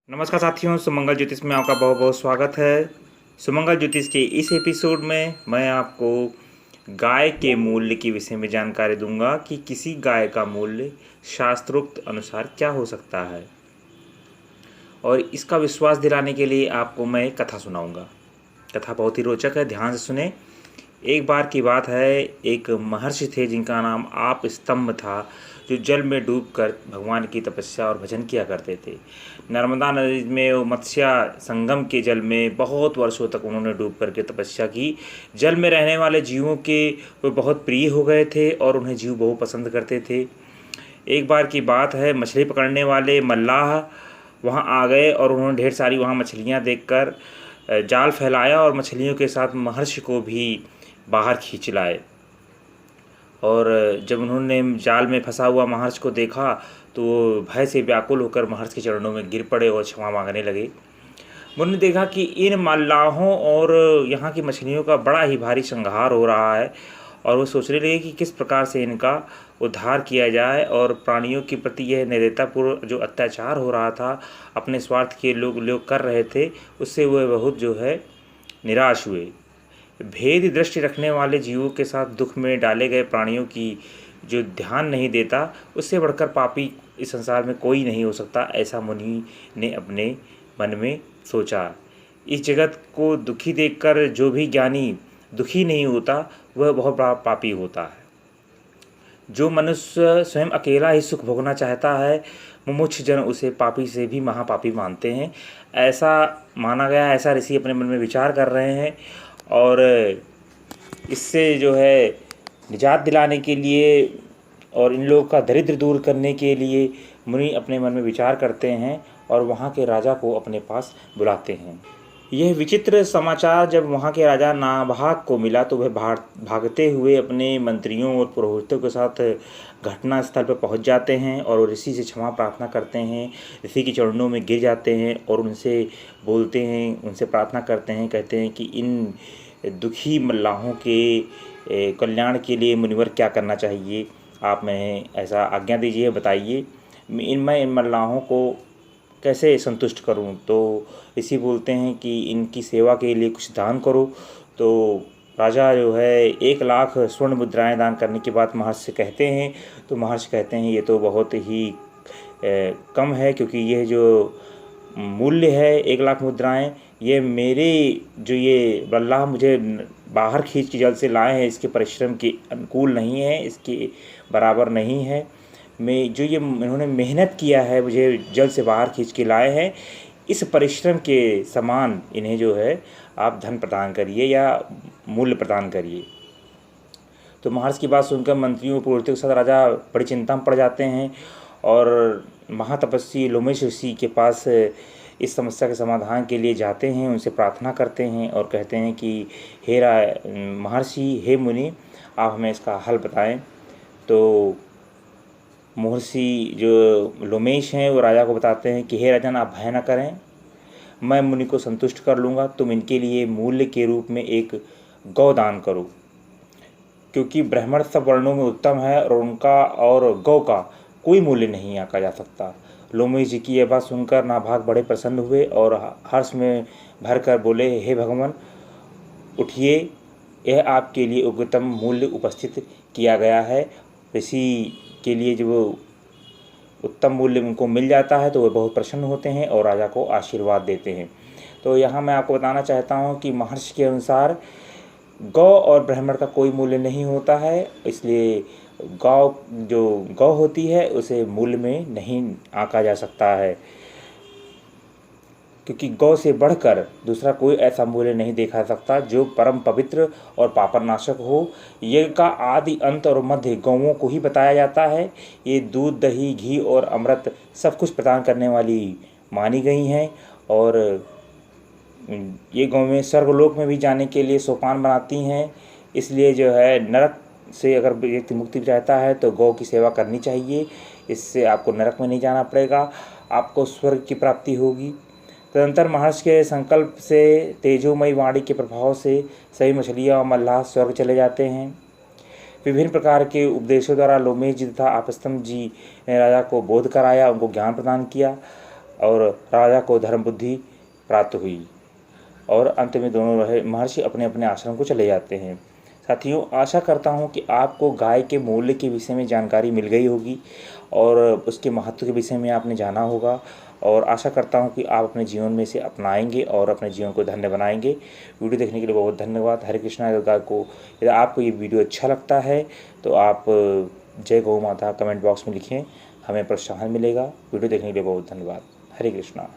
नमस्कार साथियों, सुमंगल ज्योतिष में आपका बहुत बहुत स्वागत है। सुमंगल ज्योतिष के इस एपिसोड में मैं आपको गाय के मूल्य के विषय में जानकारी दूंगा कि किसी गाय का मूल्य शास्त्रोक्त अनुसार क्या हो सकता है, और इसका विश्वास दिलाने के लिए आपको मैं एक कथा सुनाऊंगा। कथा बहुत ही रोचक है, ध्यान से सुने। एक बार की बात है, एक महर्षि थे जिनका नाम आप स्तंभ था, जो जल में डूबकर भगवान की तपस्या और भजन किया करते थे। नर्मदा नदी में वो मत्स्य संगम के जल में बहुत वर्षों तक उन्होंने डूब करके तपस्या की। जल में रहने वाले जीवों के वो बहुत प्रिय हो गए थे और उन्हें जीव बहुत पसंद करते थे। एक बार की बात है, मछली पकड़ने वाले मल्लाह वहाँ आ गए और उन्होंने ढेर सारी वहाँ मछलियाँ देखकर जाल फैलाया और मछलियों के साथ महर्षि को भी बाहर खींच लाए। और जब उन्होंने जाल में फंसा हुआ महर्षि को देखा तो वो भय से व्याकुल होकर महर्षि के चरणों में गिर पड़े और क्षमा मांगने लगे। उन्होंने देखा कि इन मल्लाहों और यहाँ की मछलियों का बड़ा ही भारी संहार हो रहा है, और वो सोचने लगे कि किस प्रकार से इनका उद्धार किया जाए। और प्राणियों के प्रति यह निर्दयतापूर्व जो अत्याचार हो रहा था, अपने स्वार्थ के लोग कर रहे थे, उससे वह बहुत जो है निराश हुए। भेद दृष्टि रखने वाले जीवों के साथ दुख में डाले गए प्राणियों की जो ध्यान नहीं देता, उससे बढ़कर पापी इस संसार में कोई नहीं हो सकता, ऐसा मुनि ने अपने मन में सोचा। इस जगत को दुखी देखकर जो भी ज्ञानी दुखी नहीं होता, वह बहुत बड़ा पापी होता है। जो मनुष्य स्वयं अकेला ही सुख भोगना चाहता है, मुमुक्ष जन उसे पापी से भी महापापी मानते हैं, ऐसा माना गया। ऐसा ऋषि अपने मन में विचार कर रहे हैं, और इससे जो है निजात दिलाने के लिए और इन लोगों का दरिद्र दूर करने के लिए मुनि अपने मन में विचार करते हैं और वहाँ के राजा को अपने पास बुलाते हैं। यह विचित्र समाचार जब वहाँ के राजा नाभाग को मिला तो वह भागते हुए अपने मंत्रियों और पुरोहितों के साथ घटना स्थल पर पहुँच जाते हैं और ऋषि से क्षमा प्रार्थना करते हैं। ऋषि के चरणों में गिर जाते हैं और उनसे बोलते हैं, उनसे प्रार्थना करते हैं। कहते हैं कि इन दुखी मल्लाहों के कल्याण के लिए मुनिवर क्या करना चाहिए, आप मैं ऐसा आज्ञा दीजिए, बताइए मैं इन मल्लाहों को कैसे संतुष्ट करूं। तो ऋषि बोलते हैं कि इनकी सेवा के लिए कुछ दान करो। तो राजा जो है 1,00,000 स्वर्ण मुद्राएं दान करने के बाद महर्षि कहते हैं, तो महर्षि कहते हैं ये तो बहुत ही कम है, क्योंकि यह जो मूल्य है 1,00,000 मुद्राएं, ये मेरे जो ये बल्लाह मुझे बाहर खींच के जल से लाए हैं, इसके परिश्रम के अनुकूल नहीं है, इसके बराबर नहीं है। मैं जो ये इन्होंने मेहनत किया है, मुझे जल से बाहर खींच के लाए हैं, इस परिश्रम के समान इन्हें जो है आप धन प्रदान करिए या मूल्य प्रदान करिए। तो महर्षि की बात सुनकर मंत्रियों पुरोहितों के साथ राजा बड़ी चिंता में पड़ जाते हैं और महातपस्वी लोमेश ऋषि के पास इस समस्या के समाधान के लिए जाते हैं, उनसे प्रार्थना करते हैं और कहते हैं कि हे महर्षि, हे मुनि, आप हमें इसका हल बताएं। तो महर्षि जो लोमेश हैं वो राजा को बताते हैं कि हे राजन, आप भय न करें, मैं मुनि को संतुष्ट कर लूँगा। तुम इनके लिए मूल्य के रूप में एक गौ दान करो, क्योंकि ब्राह्मण सब वर्णों में उत्तम है और उनका और गौ का कोई मूल्य नहीं आंका जा सकता। लोमेश जी की यह बात सुनकर नाभाग बड़े प्रसन्न हुए और हर्ष में भरकर बोले, हे भगवान, उठिए, यह आपके लिए उच्चतम मूल्य उपस्थित किया गया है। ऋषि के लिए जब उत्तम मूल्य उनको मिल जाता है तो वे बहुत प्रसन्न होते हैं और राजा को आशीर्वाद देते हैं। तो यहाँ मैं आपको बताना चाहता हूँ कि महर्षि के अनुसार गौ और ब्राह्मण का कोई मूल्य नहीं होता है, इसलिए गौ होती है उसे मूल्य में नहीं आंका जा सकता है, क्योंकि गौ से बढ़कर दूसरा कोई ऐसा मूल्य नहीं देखा जा सकता जो परम पवित्र और पापनाशक हो। यज्ञ का आदि अंत और मध्य गौओं को ही बताया जाता है। ये दूध, दही, घी और अमृत सब कुछ प्रदान करने वाली मानी गई हैं, और ये गौवें स्वर्गलोक में भी जाने के लिए सोपान बनाती हैं। इसलिए जो है नरक से अगर व्यक्ति मुक्ति चाहता है तो गौ की सेवा करनी चाहिए, इससे आपको नरक में नहीं जाना पड़ेगा, आपको स्वर्ग की प्राप्ति होगी। तदनंतर महर्षि के संकल्प से तेजोमयी वाणी के प्रभाव से सभी मछलियाँ और मल्लाह स्वर्ग चले जाते हैं। विभिन्न प्रकार के उपदेशों द्वारा लोमेश जी तथा आपस्तंभ जी ने राजा को बोध कराया, उनको ज्ञान प्रदान किया। और राजा को धर्म बुद्धि प्राप्त हुई और अंत में दोनों महर्षि अपने अपने आश्रम को चले जाते हैं। साथियों, आशा करता हूँ कि आपको गाय के मूल्य के विषय में जानकारी मिल गई होगी और उसके महत्व के विषय में आपने जाना होगा, और आशा करता हूँ कि आप अपने जीवन में इसे अपनाएंगे और अपने जीवन को धन्य बनाएंगे। वीडियो देखने के लिए बहुत धन्यवाद। हरे कृष्णा। यदि आपको ये वीडियो अच्छा लगता है तो आप जय गौ माता कमेंट बॉक्स में लिखें, हमें प्रोत्साहन मिलेगा। वीडियो देखने के लिए बहुत धन्यवाद। हरे कृष्णा।